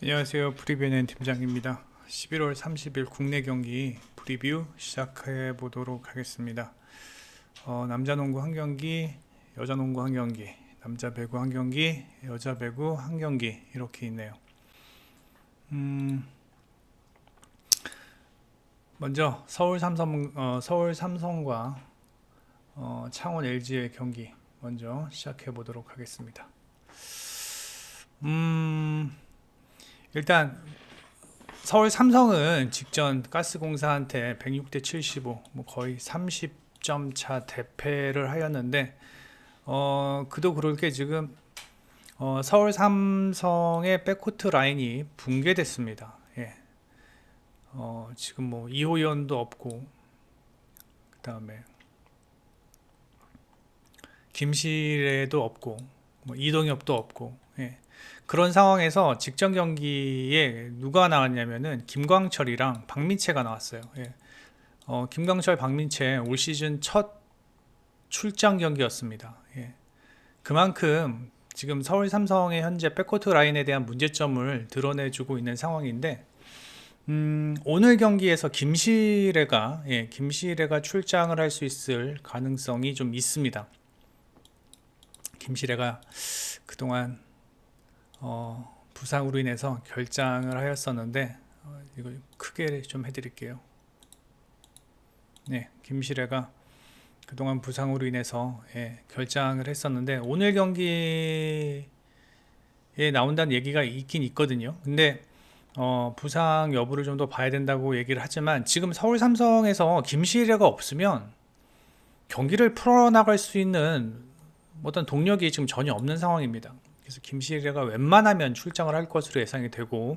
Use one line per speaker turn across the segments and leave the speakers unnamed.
안녕하세요. 프리뷰는 팀장입니다. 11월 30일 국내 경기 프리뷰 시작해 보도록 하겠습니다. 남자 농구 한 경기, 여자 농구 한 경기, 남자 배구 한 경기, 여자 배구 한 경기 이렇게 있네요. 먼저 서울 삼성과 창원 LG의 경기 먼저 시작해 보도록 하겠습니다. 일단 서울 삼성은 직전 가스공사한테 106대 75, 뭐 거의 30점 차 대패를 하였는데, 그도 그럴 게 지금 서울 삼성의 백코트 라인이 붕괴됐습니다. 예. 지금 뭐 이호연도 없고, 그 다음에 김시래도 없고, 뭐 이동엽도 없고, 예. 그런 상황에서 직전 경기에 누가 나왔냐면은 김광철이랑 박민채가 나왔어요. 예. 김광철, 박민채 올 시즌 첫 출장 경기였습니다. 예. 그만큼 지금 서울 삼성의 현재 백코트 라인에 대한 문제점을 드러내주고 있는 상황인데, 오늘 경기에서 김시래가 출장을 할 수 있을 가능성이 좀 있습니다. 김시래가 그동안 부상으로 인해서 결장을 하였었는데, 이거 크게 좀 해드릴게요. 네, 김시래가 그동안 부상으로 인해서 결장을 했었는데 오늘 경기에 나온다는 얘기가 있긴 있거든요. 근데 부상 여부를 좀 더 봐야 된다고 얘기를 하지만, 지금 서울 삼성에서 김시래가 없으면 경기를 풀어나갈 수 있는 어떤 동력이 지금 전혀 없는 상황입니다. 그래서 김시래가 웬만하면 출장을 할 것으로 예상이 되고,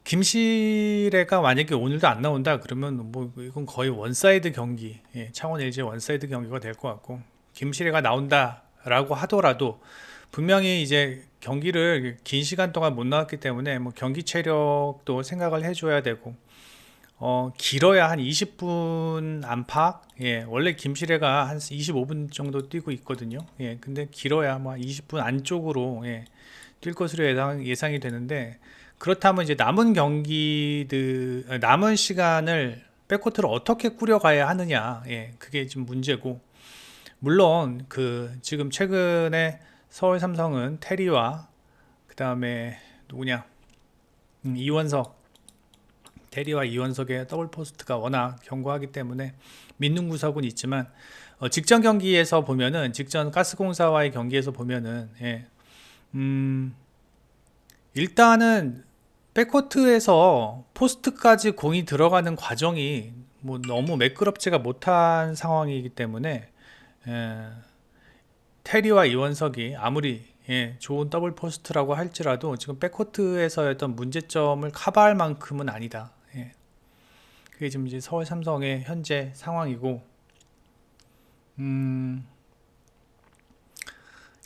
김시래가 만약에 오늘도 안 나온다 그러면 뭐 이건 거의 원사이드 경기, 창원 LG 원사이드 경기가 될 것 같고, 김시래가 나온다라고 하더라도 분명히 이제 경기를 긴 시간 동안 못 나왔기 때문에 뭐 경기 체력도 생각을 해줘야 되고, 길어야 한 20분 안팎. 원래 김시래가 한 25분 정도 뛰고 있거든요. 근데 길어야 뭐 20분 안쪽으로 뛸 것으로 예상이 되는데, 그렇다면 이제 남은 시간을 백코트를 어떻게 꾸려가야 하느냐, 그게 좀 문제고, 물론 그 지금 최근에 서울 삼성은 테리와 그 다음에 누구냐, 이원석, 테리와 이원석의 더블 포스트가 워낙 견고하기 때문에 믿는 구석은 있지만, 직전 경기에서 보면은, 직전 가스공사와의 경기에서 보면은, 일단은 백코트에서 포스트까지 공이 들어가는 과정이 뭐 너무 매끄럽지가 못한 상황이기 때문에, 테리와 이원석이 아무리 좋은 더블 포스트라고 할지라도 지금 백코트에서의 어떤 문제점을 커버할 만큼은 아니다. 그게 지금 이제 서울 삼성의 현재 상황이고,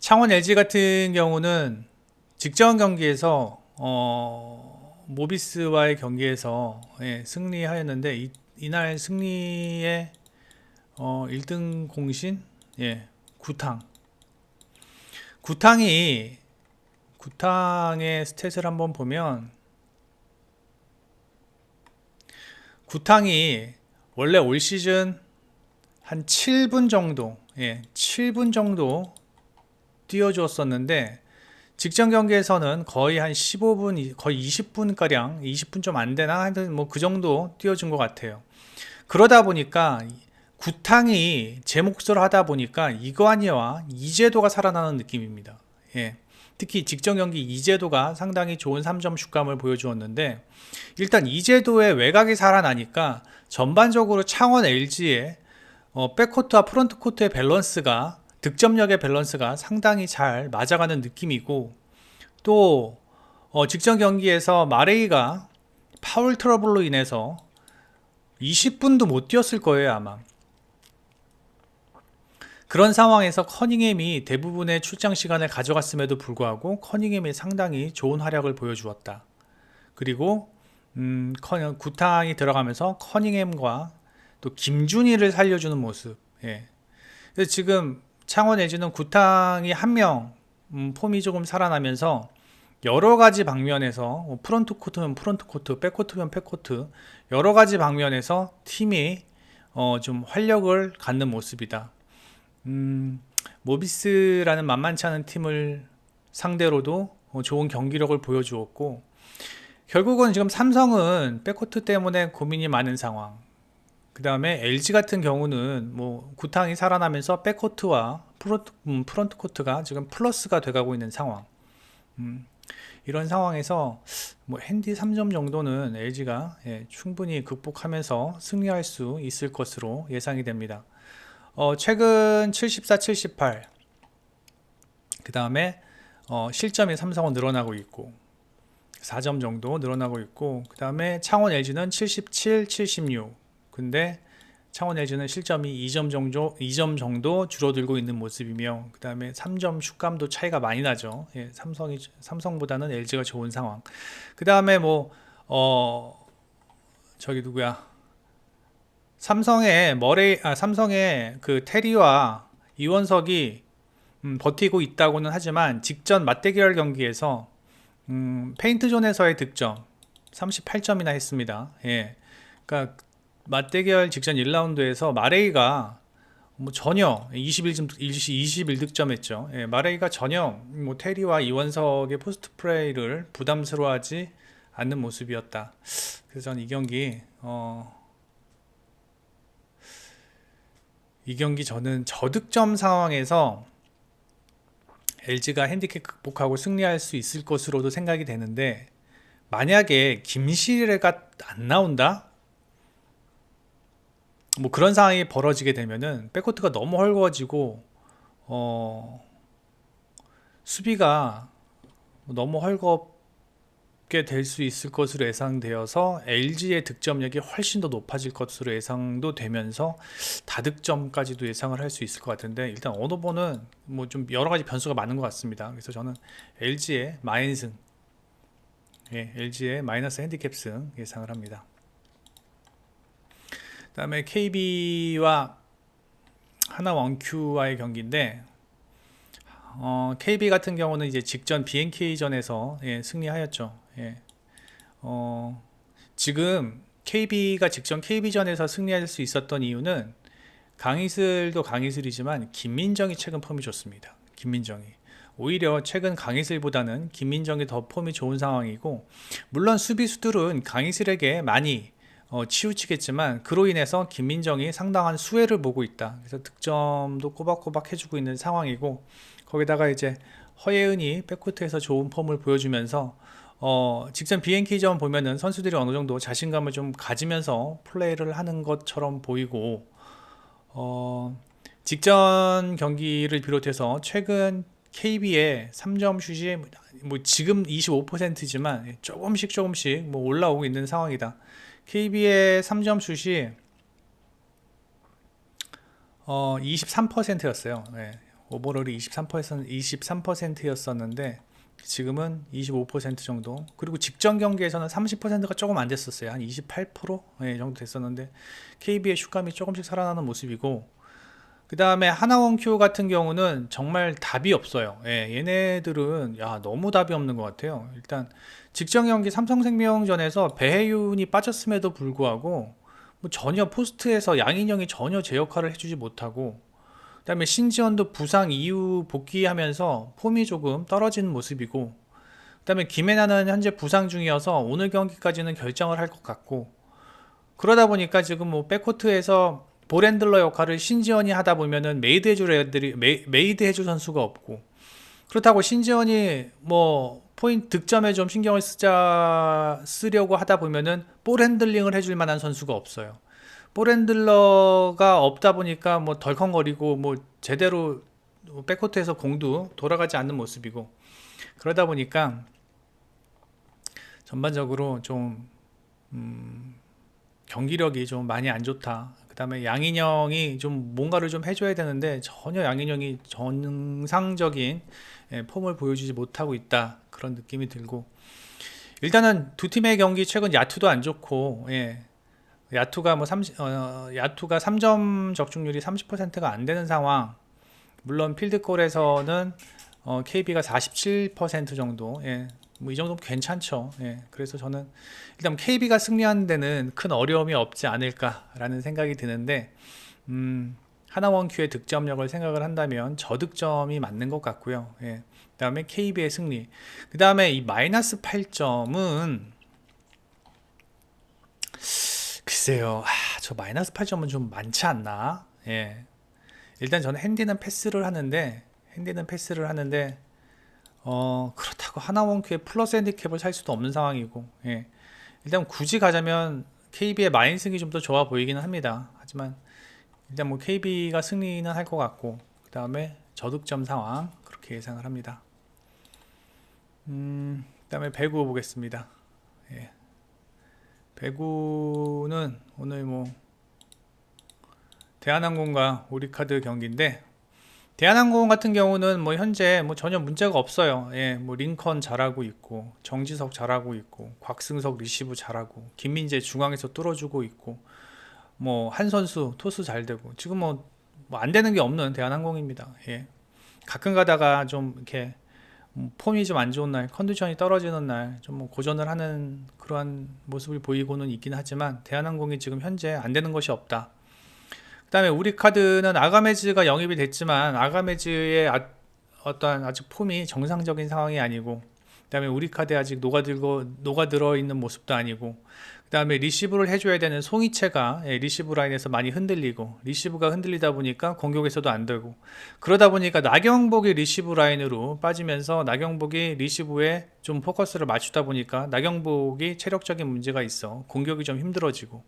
창원 LG 같은 경우는 직전 경기에서 모비스와의 경기에서 승리하였는데, 이날 승리의 1등 공신, 구탕의 스탯을 한번 보면, 구탕이 원래 올 시즌 한 7분 정도, 7분 정도 뛰어주었었는데, 직전 경기에서는 거의 한 15분, 거의 20분가량, 20분 좀 안 되나? 하여튼 뭐 그 정도 뛰어준 것 같아요. 그러다 보니까 구탕이 제 몫을 하다 보니까 이관희와 이재도가 살아나는 느낌입니다. 특히 직전 경기 이재도가 상당히 좋은 3점 슛감을 보여주었는데, 일단 이재도의 외곽이 살아나니까 전반적으로 창원 LG의 백코트와 프론트코트의 밸런스가, 득점력의 밸런스가 상당히 잘 맞아가는 느낌이고, 또 직전 경기에서 마레이가 파울 트러블로 인해서 20분도 못 뛰었을 거예요, 아마. 그런 상황에서 커닝햄이 대부분의 출장 시간을 가져갔음에도 불구하고 커닝햄이 상당히 좋은 활약을 보여주었다. 그리고 구탕이 들어가면서 커닝햄과 또 김준희를 살려주는 모습. 그래서 지금 창원 LG는 구탕이 한 명 폼이 조금 살아나면서 여러 가지 방면에서 프론트 코트면 프론트 코트, 백 코트면 백 코트 여러 가지 방면에서 팀이 좀 활력을 갖는 모습이다. 모비스라는 만만치 않은 팀을 상대로도 좋은 경기력을 보여주었고, 결국은 지금 삼성은 백코트 때문에 고민이 많은 상황. 그 다음에 LG 같은 경우는 뭐 구탕이 살아나면서 백코트와 프론트 코트가 지금 플러스가 돼가고 있는 상황. 이런 상황에서 뭐 핸디 3점 정도는 LG가 충분히 극복하면서 승리할 수 있을 것으로 예상이 됩니다. 최근 74, 78. 그 다음에 실점이 삼성은 늘어나고 있고 4점 정도 늘어나고 있고, 그 다음에 창원 LG는 77, 76. 근데 창원 LG는 실점이 2점 정도 줄어들고 있는 모습이며, 그 다음에 3점 슛감도 차이가 많이 나죠. 삼성보다는 LG가 좋은 상황. 그 다음에 저기 누구야? 삼성의 그 테리와 이원석이 버티고 있다고는 하지만 직전 맞대결 경기에서 페인트존에서의 득점 38점이나 했습니다. 그러니까 맞대결 직전 1라운드에서 마레이가 전혀 21득점 했죠. 마레이가 전혀 테리와 이원석의 포스트 플레이를 부담스러워하지 않는 모습이었다. 그래서 저는 이 경기 저는 저득점 상황에서 LG가 핸디캡 극복하고 승리할 수 있을 것으로도 생각이 되는데, 만약에 김시래가 안 나온다? 뭐 그런 상황이 벌어지게 되면은 백코트가 너무 헐거워지고 수비가 너무 헐겁게 될 수 있을 것으로 예상되어서 LG의 득점력이 훨씬 더 높아질 것으로 예상도 되면서 다득점까지도 예상을 할 수 있을 것 같은데, 일단 오너버는 뭐 좀 여러 가지 변수가 많은 것 같습니다. 그래서 저는 LG의 마인승, LG의 마이너스 핸디캡승 예상을 합니다. 그 다음에 KB와 하나 원큐와의 경기인데, KB 같은 경우는 이제 직전 BNK전에서 승리하였죠. 지금 KB가 직전 KB전에서 승리할 수 있었던 이유는 강희슬도 강희슬이지만 김민정이 최근 폼이 좋습니다. 김민정이 오히려 최근 강희슬보다는 김민정이 더 폼이 좋은 상황이고, 물론 수비수들은 강희슬에게 많이 치우치겠지만 그로 인해서 김민정이 상당한 수혜를 보고 있다. 그래서 득점도 꼬박꼬박 해주고 있는 상황이고, 거기다가 이제 허예은이 백코트에서 좋은 폼을 보여주면서 직전 BNK전 보면은 선수들이 어느 정도 자신감을 좀 가지면서 플레이를 하는 것처럼 보이고, 직전 경기를 비롯해서 최근 KB의 3점 슛이 뭐 지금 25%지만 조금씩 뭐 올라오고 있는 상황이다. KB의 3점 슛이 23%였어요. 오버롤이 23%였었는데 지금은 25% 정도. 그리고 직전 경기에서는 30%가 조금 안 됐었어요. 한 28% 정도 됐었는데 KB의 슛감이 조금씩 살아나는 모습이고, 그 다음에 하나원큐 같은 경우는 정말 답이 없어요. 얘네들은 너무 답이 없는 것 같아요. 일단 직전 경기 삼성생명전에서 배혜윤이 빠졌음에도 불구하고 뭐 전혀 포스트에서 양인영이 전혀 제 역할을 해주지 못하고, 그 다음에 신지원도 부상 이후 복귀하면서 폼이 조금 떨어지는 모습이고, 그 다음에 김혜나는 현재 부상 중이어서 오늘 경기까지는 결정을 할 것 같고, 그러다 보니까 지금 뭐 백코트에서 볼핸들러 역할을 신지원이 하다 보면은 메이드 해줄 선수가 없고, 그렇다고 신지원이 뭐 포인트 득점에 좀 신경을 쓰려고 하다 보면은 볼 핸들링을 해줄 만한 선수가 없어요. 볼 핸들러가 없다 보니까 뭐 덜컹거리고 뭐 제대로 백코트에서 공도 돌아가지 않는 모습이고, 그러다 보니까 전반적으로 좀 경기력이 좀 많이 안 좋다. 그 다음에 양인영이 좀 뭔가를 좀 해줘야 되는데 전혀 양인영이 정상적인 폼을 보여주지 못하고 있다, 그런 느낌이 들고, 일단은 두 팀의 경기 최근 야투도 안 좋고, 야투가 3점 적중률이 30%가 안 되는 상황. 물론 필드골에서는 KB가 47% 정도. 예. 뭐 이 정도면 괜찮죠. 예. 그래서 저는 일단 KB가 승리하는 데는 큰 어려움이 없지 않을까라는 생각이 드는데, 하나원큐의 득점력을 생각을 한다면 저득점이 맞는 것 같고요. 예. 그 다음에 KB의 승리. 그 다음에 이 마이너스 8점은 글쎄요. 저 마이너스 8점은 좀 많지 않나? 예. 일단 저는 핸디는 패스를 하는데 그렇다고 하나원큐의 플러스 핸디캡을 살 수도 없는 상황이고, 예. 일단 굳이 가자면 KB의 마인승이 좀 더 좋아 보이기는 합니다. 하지만 일단 뭐 KB가 승리는 할 것 같고, 그 다음에 저득점 상황 그렇게 예상을 합니다. 그 다음에 배구 보겠습니다. 예. 배구는 오늘 뭐 대한항공과 우리카드 경기인데, 대한항공 같은 경우는 뭐 현재 뭐 전혀 문제가 없어요. 예, 뭐 링컨 잘하고 있고, 정지석 잘하고 있고, 곽승석 리시브 잘하고, 김민재 중앙에서 뚫어주고 있고, 뭐 한 선수 토스 잘 되고, 지금 뭐 안 되는 게 없는 대한항공입니다. 예. 가끔 가다가 좀 이렇게 폼이 좀 안 좋은 날, 컨디션이 떨어지는 날, 좀 뭐 고전을 하는 그러한 모습을 보이고는 있긴 하지만, 대한항공이 지금 현재 안 되는 것이 없다. 그 다음에 우리카드는 아가메즈가 영입이 됐지만, 아가메즈의 어떠한 아직 폼이 정상적인 상황이 아니고, 그 다음에 우리카드에 아직 녹아들어 있는 모습도 아니고, 그 다음에 리시브를 해줘야 되는 송이채가 리시브 라인에서 많이 흔들리고, 리시브가 흔들리다 보니까 공격에서도 안 되고, 그러다 보니까 나경복이 리시브 라인으로 빠지면서 나경복이 리시브에 좀 포커스를 맞추다 보니까 나경복이 체력적인 문제가 있어 공격이 좀 힘들어지고,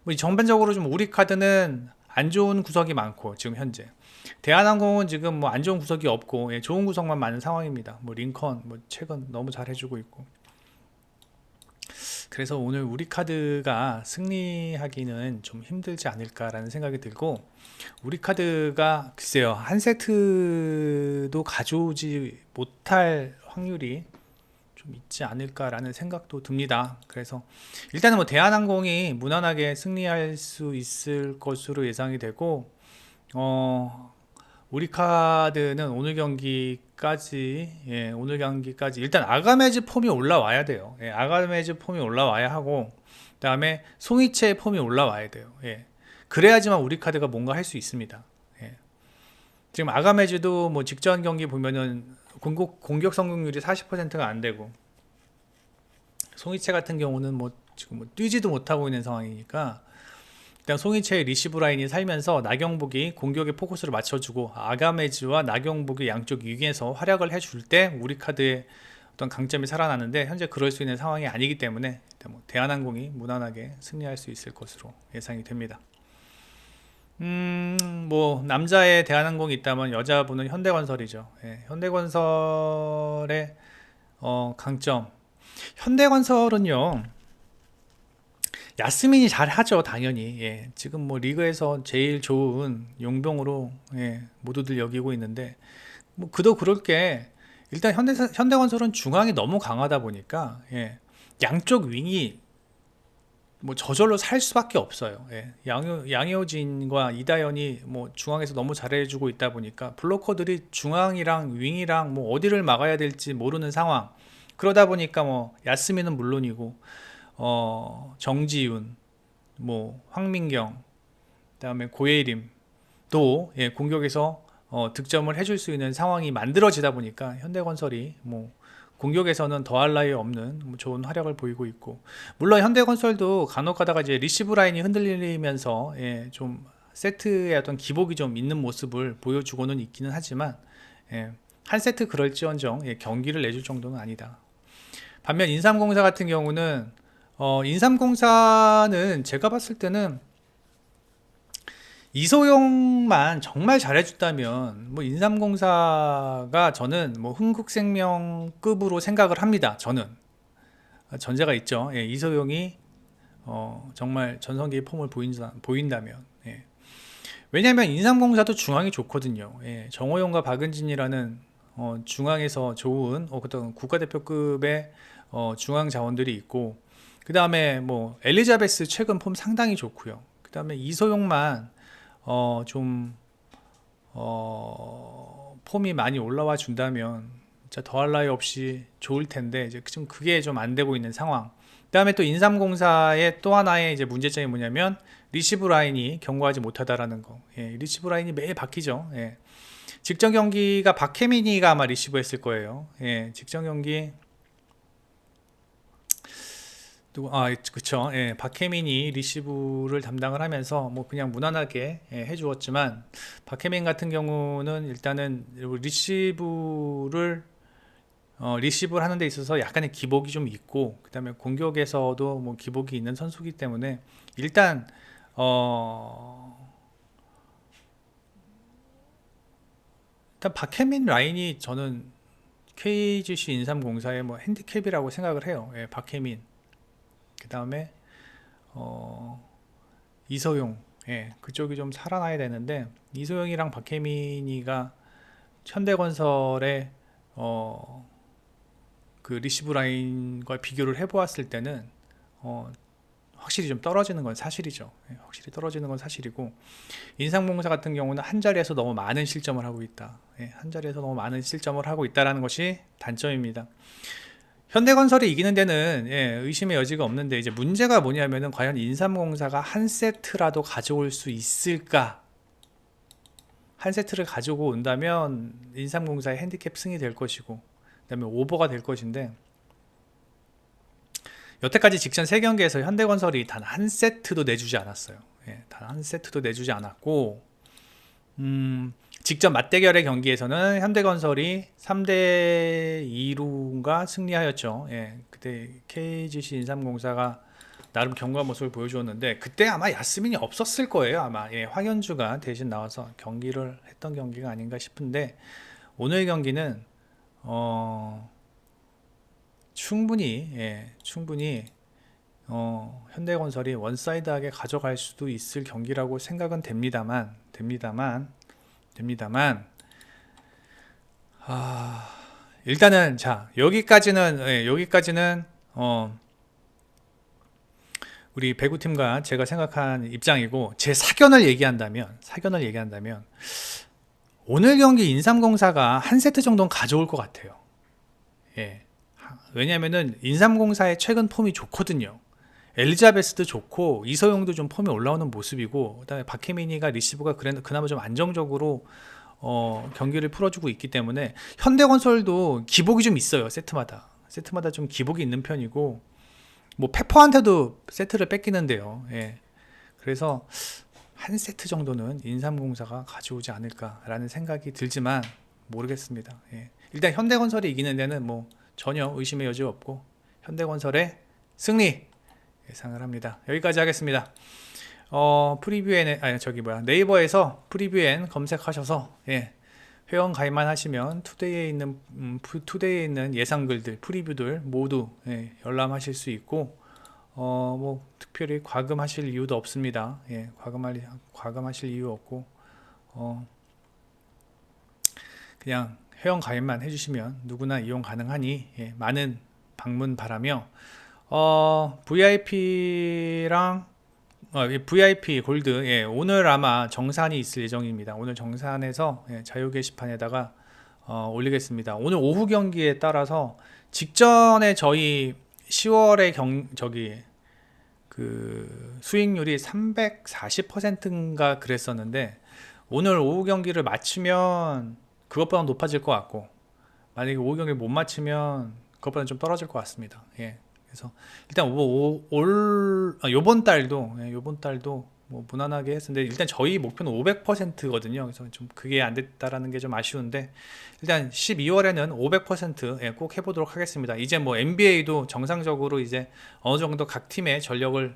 뭐 전반적으로 좀 우리카드는 안 좋은 구석이 많고, 지금 현재 대한항공은 지금 뭐 안 좋은 구석이 없고, 좋은 구석만 많은 상황입니다. 뭐 링컨 뭐 최근 너무 잘 해주고 있고, 그래서 오늘 우리카드가 승리하기는 좀 힘들지 않을까라는 생각이 들고, 우리카드가 글쎄요 한 세트도 가져오지 못할 확률이 좀 있지 않을까라는 생각도 듭니다. 그래서 일단은 뭐 대한항공이 무난하게 승리할 수 있을 것으로 예상이 되고, 우리카드는 오늘 경기까지 일단 아가메즈 폼이 올라와야 돼요. 예, 아가메즈 폼이 올라와야 하고, 그 다음에 송이채의 폼이 올라와야 돼요. 예, 그래야지만 우리카드가 뭔가 할 수 있습니다. 예, 지금 아가메즈도 뭐 직전 경기 보면은 공격 성공률이 40%가 안 되고, 송이채 같은 경우는 뭐 지금 뭐 뛰지도 못하고 있는 상황이니까, 일단 송이채의 리시브 라인이 살면서 나경복이 공격에 포커스를 맞춰주고, 아가메즈와 나경복이 양쪽 위기에서 활약을 해줄 때 우리카드의 어떤 강점이 살아나는데, 현재 그럴 수 있는 상황이 아니기 때문에 뭐 대한항공이 무난하게 승리할 수 있을 것으로 예상이 됩니다. 뭐 남자의 대한항공이 있다면 여자분은 현대건설이죠. 예, 현대건설의 강점. 현대건설은요, 야스민이 잘 하죠, 당연히. 예, 지금 뭐 리그에서 제일 좋은 용병으로 모두들 여기고 있는데, 뭐 그도 그럴 게, 일단 현대건설은 중앙이 너무 강하다 보니까 양쪽 윙이 뭐 저절로 살 수밖에 없어요. 예, 양효진과 이다현이 뭐 중앙에서 너무 잘해주고 있다 보니까 블로커들이 중앙이랑 윙이랑 뭐 어디를 막아야 될지 모르는 상황. 그러다 보니까 뭐 야스민은 물론이고, 정지윤, 뭐 황민경, 그다음에 고예림도 공격에서 득점을 해줄 수 있는 상황이 만들어지다 보니까 현대건설이 뭐 공격에서는 더할 나위 없는 뭐 좋은 활약을 보이고 있고, 물론 현대건설도 간혹가다가 이제 리시브 라인이 흔들리면서 좀 세트의 어떤 기복이 좀 있는 모습을 보여주고는 있기는 하지만, 한 세트 그럴지언정 경기를 내줄 정도는 아니다. 반면 인삼공사 같은 경우는 인삼공사는 제가 봤을 때는 이소용만 정말 잘해줬다면 뭐 인삼공사가 저는 뭐 흥국생명급으로 생각을 합니다. 저는 전제가 있죠. 이소용이 정말 전성기의 폼을 보인다면. 왜냐하면 인삼공사도 중앙이 좋거든요. 정호용과 박은진이라는 중앙에서 좋은 어떤 국가대표급의 중앙 자원들이 있고, 그 다음에 뭐 엘리자베스 최근 폼 상당히 좋고요. 그 다음에 이소용만 좀 폼이 많이 올라와 준다면 진짜 더할 나위 없이 좋을 텐데 이제 좀 그게 좀 안 되고 있는 상황. 그다음에 또 인삼공사의 또 하나의 이제 문제점이 뭐냐면 리시브 라인이 견고하지 못하다라는 거. 예, 리시브 라인이 매일 바뀌죠. 예. 직전 경기가 박혜민이가 아마 리시브 했을 거예요. 예, 직전 경기 그쵸. 예, 박혜민이 리시브를 담당을 하면서 뭐 그냥 무난하게 해주었지만 박혜민 같은 경우는 일단은 리시브를 하는 데 있어서 약간의 기복이 좀 있고 그다음에 공격에서도 뭐 기복이 있는 선수이기 때문에 일단 일단 박혜민 라인이 저는 KGC 인삼공사의 뭐 핸디캡이라고 생각을 해요. 예, 박혜민. 그 다음에 이소용, 예, 그쪽이 좀 살아나야 되는데 이소용이랑 박혜민이가 현대건설의 그 리시브 라인과 비교를 해보았을 때는 확실히 좀 떨어지는 건 사실이죠. 예, 확실히 떨어지는 건 사실이고 인삼공사 같은 경우는 한 자리에서 너무 많은 실점을 하고 있다. 예, 한 자리에서 너무 많은 실점을 하고 있다라는 것이 단점입니다. 현대건설이 이기는 데는 의심의 여지가 없는데 이제 문제가 뭐냐면은 과연 인삼공사가 한 세트라도 가져올 수 있을까? 한 세트를 가지고 온다면 인삼공사의 핸디캡 승이 될 것이고 그다음에 오버가 될 것인데 여태까지 직전 3경기에서 현대건설이 단 한 세트도 내주지 않았어요. 단 한 세트도 내주지 않았고 직전 맞대결의 경기에서는 현대건설이 3대2로인가 승리하였죠. 예, 그때 KGC 인삼공사가 나름 견고한 모습을 보여주었는데 그때 아마 야스민이 없었을 거예요. 아마 황현주가 대신 나와서 경기를 했던 경기가 아닌가 싶은데 오늘 경기는 충분히 현대건설이 원사이드하게 가져갈 수도 있을 경기라고 생각은 됩니다만 일단은 자 여기까지는 우리 배구팀과 제가 생각한 입장이고 제 사견을 얘기한다면 오늘 경기 인삼공사가 한 세트 정도는 가져올 것 같아요. 예. 왜냐면은 인삼공사의 최근 폼이 좋거든요. 엘리자베스도 좋고 이서용도 좀 폼이 올라오는 모습이고 그다음에 박혜민이가 리시브가 그나마 좀 안정적으로 경기를 풀어주고 있기 때문에 현대건설도 기복이 좀 있어요. 세트마다 좀 기복이 있는 편이고 뭐 페퍼한테도 세트를 뺏기는데요. 예. 그래서 한 세트 정도는 인삼공사가 가져오지 않을까라는 생각이 들지만 모르겠습니다. 예. 일단 현대건설이 이기는 데는 뭐 전혀 의심의 여지 없고 현대건설의 승리 예상을 합니다. 여기까지 하겠습니다. 프리뷰엔 네이버에서 프리뷰엔 검색하셔서 회원 가입만 하시면 투데이에 있는 예상글들 프리뷰들 모두 열람하실 수 있고 뭐 특별히 과금하실 이유도 없습니다. 과금하실 이유 없고 그냥 회원 가입만 해주시면 누구나 이용 가능하니 많은 방문 바라며 VIP랑 VIP 골드 오늘 아마 정산이 있을 예정입니다. 오늘 정산해서 자유 게시판에다가 올리겠습니다. 오늘 오후 경기에 따라서 직전에 저희 10월에 그 수익률이 340%인가 그랬었는데 오늘 오후 경기를 마치면 그것보다 높아질 것 같고 만약에 오후 경기를 못 마치면 그것보다 좀 떨어질 것 같습니다. 그래서 일단 요번 달도 뭐 무난하게 했는데 일단 저희 목표는 500%거든요. 그래서 좀 그게 안 됐다라는 게 좀 아쉬운데 일단 12월에는 500% 꼭 해보도록 하겠습니다. 이제 뭐 NBA도 정상적으로 이제 어느 정도 각 팀의 전력을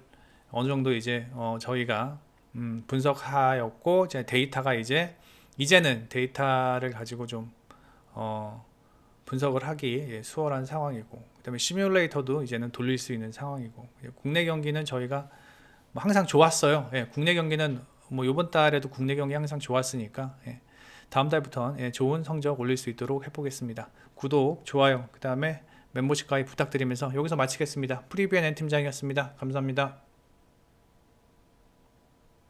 어느 정도 이제 저희가 분석하였고 이제 데이터가 이제는 데이터를 가지고 좀 분석을 하기 수월한 상황이고 그다음에 시뮬레이터도 이제는 돌릴 수 있는 상황이고 국내 경기는 저희가 뭐 항상 좋았어요. 국내 경기는 뭐 이번 달에도 국내 경기 항상 좋았으니까 다음 달부터는 좋은 성적 올릴 수 있도록 해보겠습니다. 구독, 좋아요, 그 다음에 멤버십 가입 부탁드리면서 여기서 마치겠습니다. 프리뷰 NN 팀장이었습니다. 감사합니다.